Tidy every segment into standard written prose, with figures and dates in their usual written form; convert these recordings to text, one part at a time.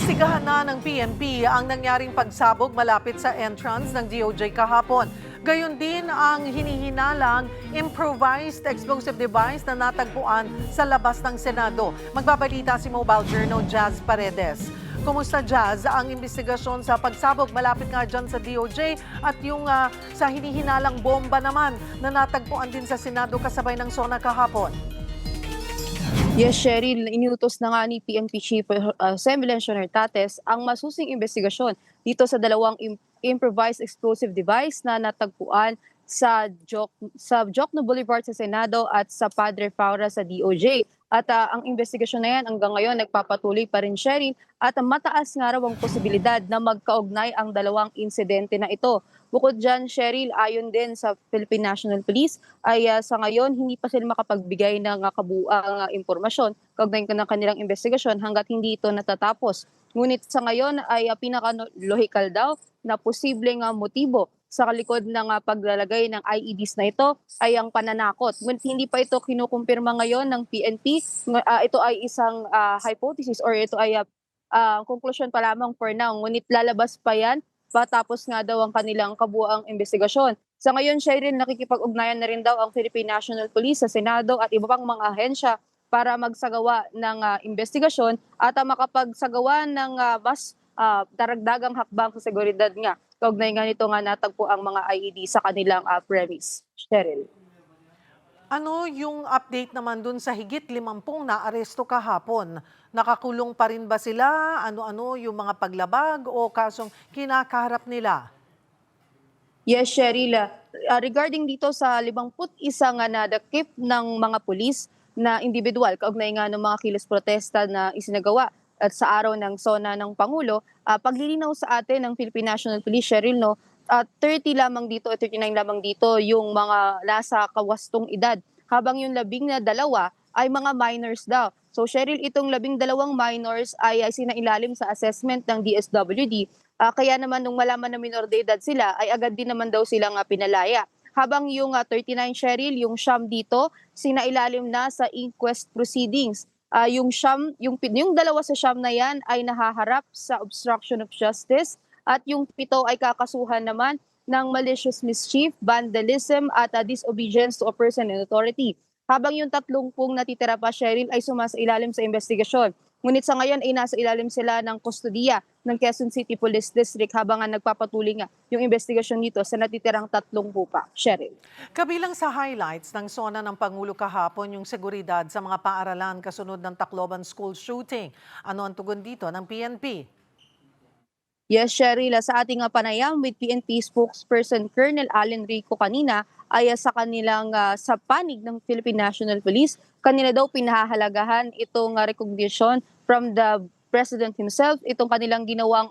Iniimbestigahan na ng PNP ang nangyaring pagsabog malapit sa entrance ng DOJ kahapon. Gayon din ang hinihinalang improvised explosive device na natagpuan sa labas ng Senado. Magbabalita si Mobile Journal Jazz Paredes. Kumusta, Jazz, ang investigasyon sa pagsabog malapit nga dyan sa DOJ at yung sa hinihinalang bomba naman na natagpuan din sa Senado kasabay ng SONA kahapon? Yes, Cheryl, iniutos na nga ni PNP Chief Sem. Melencio Hernandez ang masusing investigasyon dito sa dalawang improvised explosive device na natagpuan sa Jokno Boulevard sa Senado at sa Padre Faura sa DOJ. At ang investigasyon na yan hanggang ngayon nagpapatuloy pa rin, Cheryl, at mataas nga raw ang posibilidad na magkaugnay ang dalawang insidente na ito. Bukod dyan, Cheryl, ayon din sa Philippine National Police, ay sa ngayon hindi pa sila makapagbigay ng kabuuang impormasyon kaugnay ng kanilang investigasyon hanggat hindi ito natatapos. Ngunit sa ngayon ay pinaka-lohikal daw na posibleng motibo sa likod ng paglalagay ng IEDs na ito ay ang pananakot. Ngunit hindi pa ito kinukumpirma ngayon ng PNP. Ito ay isang hypothesis or ito ay conclusion pa lamang for now. Ngunit lalabas pa yan patapos nga daw ang kanilang kabuuang investigasyon. Sa ngayon, Sheryl, nakikipag-ugnayan na rin daw ang Philippine National Police sa Senado at iba pang mga ahensya para magsagawa ng investigasyon at makapagsagawa ng mas daragdagang hakbang sa seguridad nga. Kaugnay nga nito nga natagpo ang mga IED sa kanilang premise. Sheryl. Ano yung update naman dun sa higit 50 na aresto kahapon? Nakakulong pa rin ba sila? Ano-ano yung mga paglabag o kasong kinakaharap nila? Yes, Cheryl. Regarding dito sa 51 nga nadakip ng mga pulis na individual, kaugnay nga ng mga kilos protesta na isinagawa at sa araw ng SONA ng Pangulo, paglilinaw sa atin ng Philippine National Police, Cheryl, no, 30 lamang dito, 39 lamang dito yung mga nasa kawastong edad, habang yung 12 ay mga minors daw. So Cheryl, itong 12 minors ay sinailalim sa assessment ng DSWD. Kaya naman nung malaman na minor de edad sila, ay agad din naman daw silang pinalaya. Habang yung 39, Cheryl, yung siyam dito, sinailalim na sa inquest proceedings. Yung dalawa sa siyam na yan ay nahaharap sa obstruction of justice at yung 7 ay kakasuhan naman ng malicious mischief, vandalism at disobedience to a person in authority. Habang yung 30 natitira pa, Cheryl, ay sumasailalim sa investigasyon. Ngunit sa ngayon ay nasa ilalim sila ng kustodiya ng Quezon City Police District habang nagpapatuloy nga yung investigasyon dito sa natitirang 30 pa. Cheryl. Kabilang sa highlights ng SONA ng Pangulo kahapon yung seguridad sa mga paaralan kasunod ng Tacloban school shooting. Ano ang tugon dito ng PNP? Yes, Cheryl, sa ating panayam with PNP spokesperson Colonel Allen Rico kanina ay sa kanilang sa panig ng Philippine National Police, kanila daw pinahahalagahan itong recognition from the President himself, itong kanilang ginawang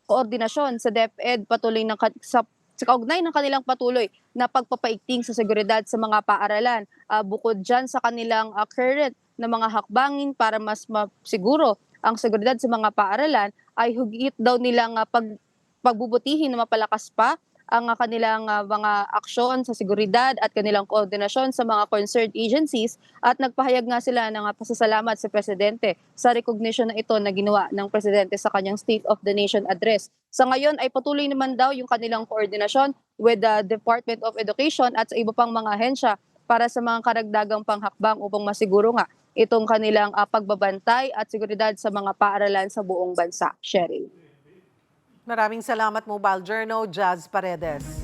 koordinasyon sa DepEd patuloy sa kaugnay ng kanilang patuloy na pagpapaigting sa seguridad sa mga paaralan. Bukod dyan sa kanilang current na mga hakbangin para mas masiguro ang seguridad sa mga paaralan, ay higit daw nilang pagbubutihin na mapalakas pa ang kanilang mga aksyon sa seguridad at kanilang koordinasyon sa mga concerned agencies at nagpahayag nga sila ng pasasalamat sa Presidente sa recognition na ito na ginawa ng Presidente sa kanyang State of the Nation address. Sa ngayon ay patuloy naman daw yung kanilang koordinasyon with the Department of Education at sa iba pang mga ahensya para sa mga karagdagang panghakbang upang masiguro nga itong kanilang pagbabantay at seguridad sa mga paaralan sa buong bansa. Cheryl. Maraming salamat, Mobile Journal Jazz Paredes.